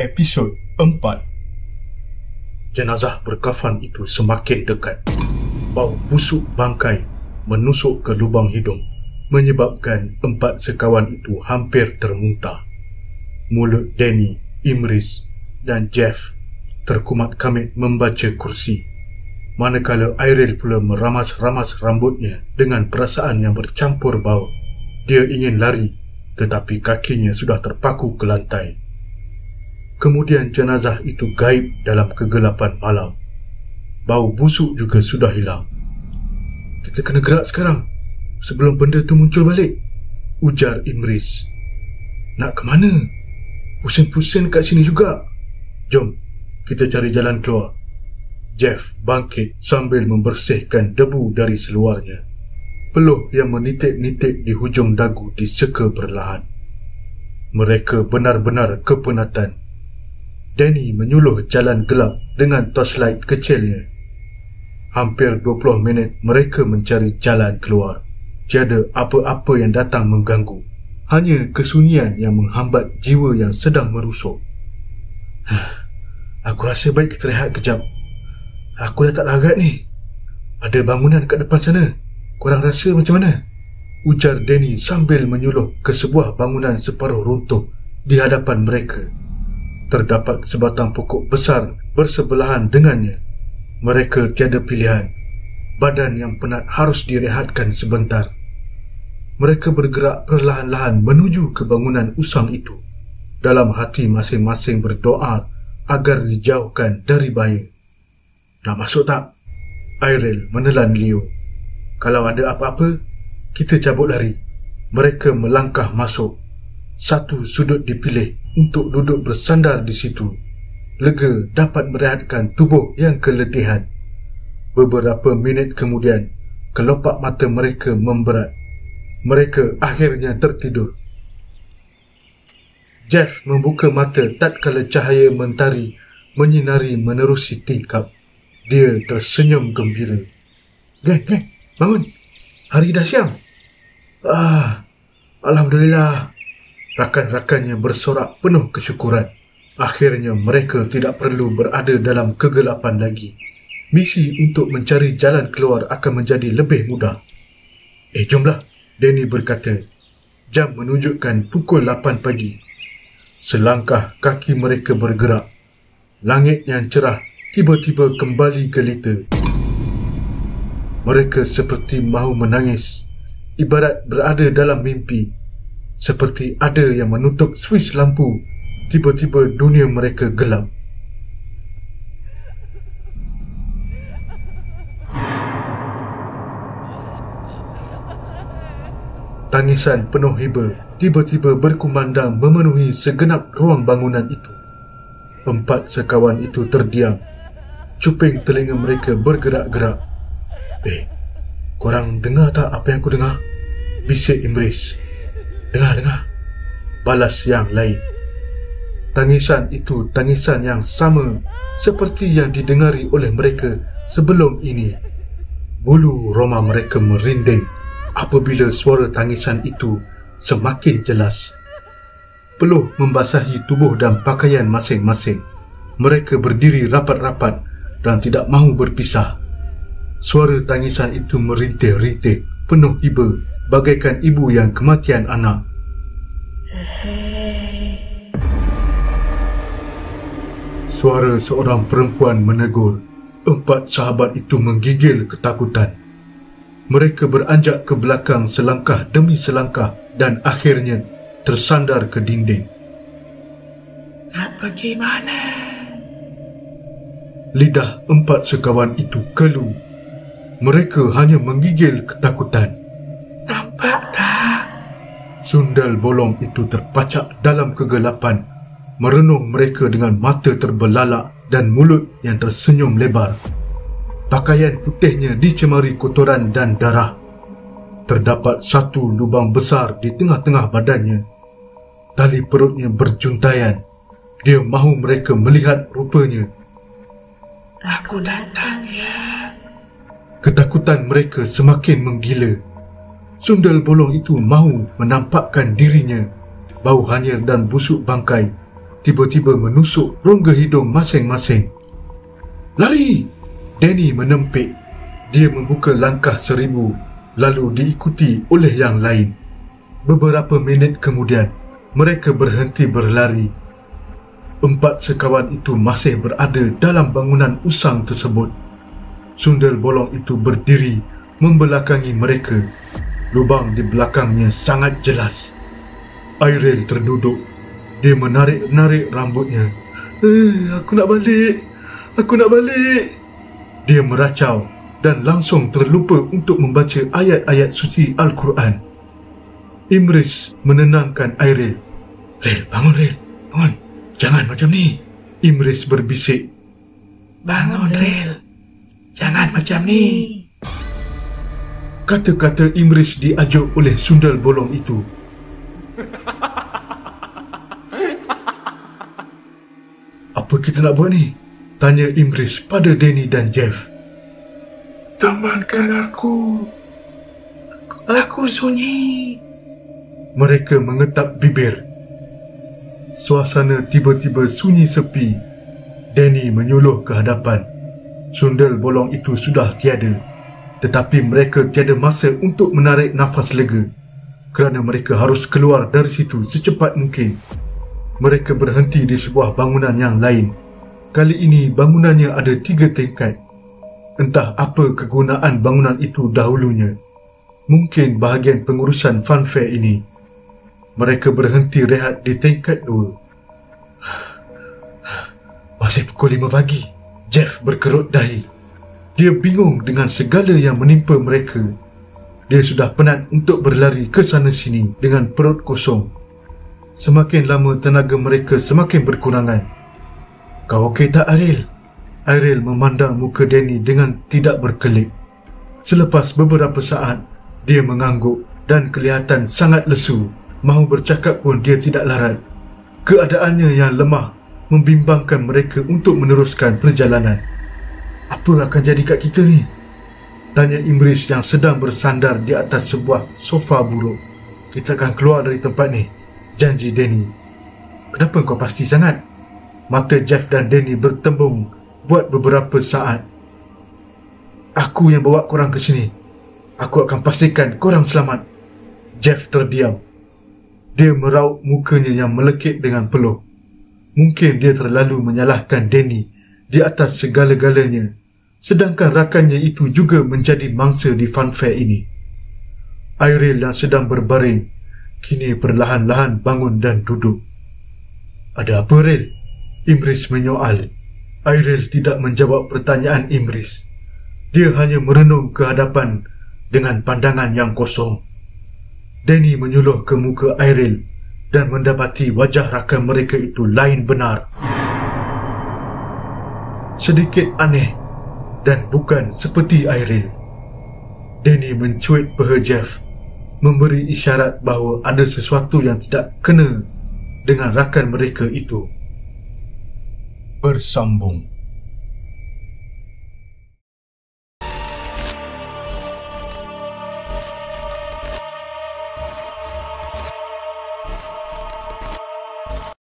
Episod 4. Jenazah berkafan itu semakin dekat. Bau busuk bangkai menusuk ke lubang hidung, menyebabkan 4 sekawan itu hampir termuntah. Mulut Danny, Imris dan Jeff terkumat-kamit membaca kursi, manakala Irel pula meramas-ramas rambutnya dengan perasaan yang bercampur bau. Dia ingin lari, tetapi kakinya sudah terpaku ke lantai. Kemudian jenazah itu gaib dalam kegelapan malam. Bau busuk juga sudah hilang. "Kita kena gerak sekarang, sebelum benda tu muncul balik," ujar Imris. "Nak ke mana? Pusing-pusing kat sini juga. Jom, kita cari jalan keluar." Jeff bangkit sambil membersihkan debu dari seluarnya. Peluh yang menitik-nitik di hujung dagu diseka perlahan. Mereka benar-benar kepenatan. Danny menyuluh jalan gelap dengan torchlight kecilnya. Hampir 20 minit mereka mencari jalan keluar. Tiada apa-apa yang datang mengganggu. Hanya kesunyian yang menghambat jiwa yang sedang merusuk. "Aku rasa baik kita rehat kejap. Aku dah tak larat ni. Ada bangunan kat depan sana. Korang rasa macam mana?" ujar Danny sambil menyuluh ke sebuah bangunan separuh runtuh di hadapan mereka. Terdapat sebatang pokok besar bersebelahan dengannya. Mereka tiada pilihan. Badan yang penat harus direhatkan sebentar. Mereka bergerak perlahan-lahan menuju ke bangunan usang itu. Dalam hati masing-masing berdoa agar dijauhkan dari bahaya. "Nak masuk tak?" Irel menelan Leo. "Kalau ada apa-apa, kita cabut lari." Mereka melangkah masuk. Satu sudut dipilih untuk duduk bersandar di situ. Lega dapat merehatkan tubuh yang keletihan. Beberapa minit kemudian, kelopak mata mereka memberat. Mereka akhirnya tertidur. Jeff membuka mata tatkala cahaya mentari menyinari menerusi tingkap. Dia tersenyum gembira. Geng, bangun. Hari dah siang." Alhamdulillah." Rakan-rakannya bersorak penuh kesyukuran. Akhirnya mereka tidak perlu berada dalam kegelapan lagi. Misi untuk mencari jalan keluar akan menjadi lebih mudah. Jomlah," Danny berkata. Jam menunjukkan pukul 8 pagi. Selangkah kaki mereka bergerak. Langit yang cerah tiba-tiba kembali gelita. Mereka seperti mahu menangis, ibarat berada dalam mimpi. Seperti ada yang menutup suis lampu. Tiba-tiba dunia mereka gelap. Tangisan penuh hiba tiba-tiba berkumandang memenuhi segenap ruang bangunan itu. 4 sekawan itu terdiam. Cuping telinga mereka bergerak-gerak. Korang dengar tak apa yang aku dengar?" bisik Imris. Dengar, balas yang lain. Tangisan itu tangisan yang sama seperti yang didengari oleh mereka sebelum ini. Bulu roma mereka merinding apabila suara tangisan itu semakin jelas. Peluh membasahi tubuh dan pakaian masing-masing. Mereka berdiri rapat-rapat dan tidak mahu berpisah. Suara tangisan itu merintih-rintih, penuh iba, bagaikan ibu yang kematian anak. Suara seorang perempuan menegur. 4 sahabat itu menggigil ketakutan. Mereka beranjak ke belakang selangkah demi selangkah dan akhirnya tersandar ke dinding. "Nak pergi mana?" Lidah 4 sekawan itu keluh. Mereka hanya menggigil ketakutan. "Nampak tak?" Sundal bolong itu terpacak dalam kegelapan, merenung mereka dengan mata terbelalak dan mulut yang tersenyum lebar. Pakaian putihnya dicemari kotoran dan darah. Terdapat satu lubang besar di tengah-tengah badannya. Tali perutnya berjuntaian. Dia mahu mereka melihat rupanya. "Aku datang ya." Ketakutan mereka semakin menggila. Sundal bolong itu mahu menampakkan dirinya. Bau hanyir dan busuk bangkai tiba-tiba menusuk rongga hidung masing-masing. "Lari!" Danny menempik. Dia membuka langkah 1000, lalu diikuti oleh yang lain. Beberapa minit kemudian, mereka berhenti berlari. 4 sekawan itu masih berada dalam bangunan usang tersebut. Sundel bolong itu berdiri membelakangi mereka. Lubang di belakangnya sangat jelas. Irel terduduk. Dia menarik-narik rambutnya. Aku nak balik. Aku nak balik." Dia meracau dan langsung terlupa untuk membaca ayat-ayat suci Al-Quran. Imris menenangkan Irel. "Rel, bangun Rel, bangun. Jangan macam ni." Imris berbisik. "Bangun Rel, jangan macam ni." Kata-kata Imris diajuk oleh sundal bolong itu. "Apa kita nak buat ni?" tanya Imris pada Danny dan Jeff. "Amankan aku. Aku sunyi." Mereka mengetap bibir. Suasana tiba-tiba sunyi sepi. Danny menyuluh ke hadapan. Sundal bolong itu sudah tiada. Tetapi mereka tiada masa untuk menarik nafas lega kerana mereka harus keluar dari situ secepat mungkin. Mereka berhenti di sebuah bangunan yang lain. Kali ini bangunannya ada 3 tingkat. Entah apa kegunaan bangunan itu dahulunya. Mungkin bahagian pengurusan funfair ini. Mereka berhenti rehat di tingkat 2. Masih pukul 5 pagi. Jeff berkerut dahi. Dia bingung dengan segala yang menimpa mereka. Dia sudah penat untuk berlari ke sana sini dengan perut kosong. Semakin lama tenaga mereka semakin berkurangan. "Kau okey tak, Irel?" Irel memandang muka Danny dengan tidak berkelip. Selepas beberapa saat, dia mengangguk dan kelihatan sangat lesu. Mahu bercakap pun dia tidak larat. Keadaannya yang lemah membimbangkan mereka untuk meneruskan perjalanan. "Apa akan jadi kat kita ni?" tanya Imris yang sedang bersandar di atas sebuah sofa buruk. "Kita akan keluar dari tempat ni," janji Danny. "Kenapa kau pasti sangat?" Mata Jeff dan Danny bertembung buat beberapa saat. "Aku yang bawa korang ke sini. Aku akan pastikan korang selamat." Jeff terdiam. Dia meraup mukanya yang melekit dengan peluh. Mungkin dia terlalu menyalahkan Danny di atas segala-galanya, sedangkan rakannya itu juga menjadi mangsa di funfair ini. Irel yang sedang berbaring kini perlahan-lahan bangun dan duduk. "Ada apa, Rel?" Imris menyoal. Irel tidak menjawab pertanyaan Imris. Dia hanya merenung ke hadapan dengan pandangan yang kosong. Danny menyuluh ke muka Irel dan mendapati wajah rakan mereka itu lain benar. Sedikit aneh dan bukan seperti Irel. Danny mencuit peha Jeff, memberi isyarat bahawa ada sesuatu yang tidak kena dengan rakan mereka itu. Bersambung.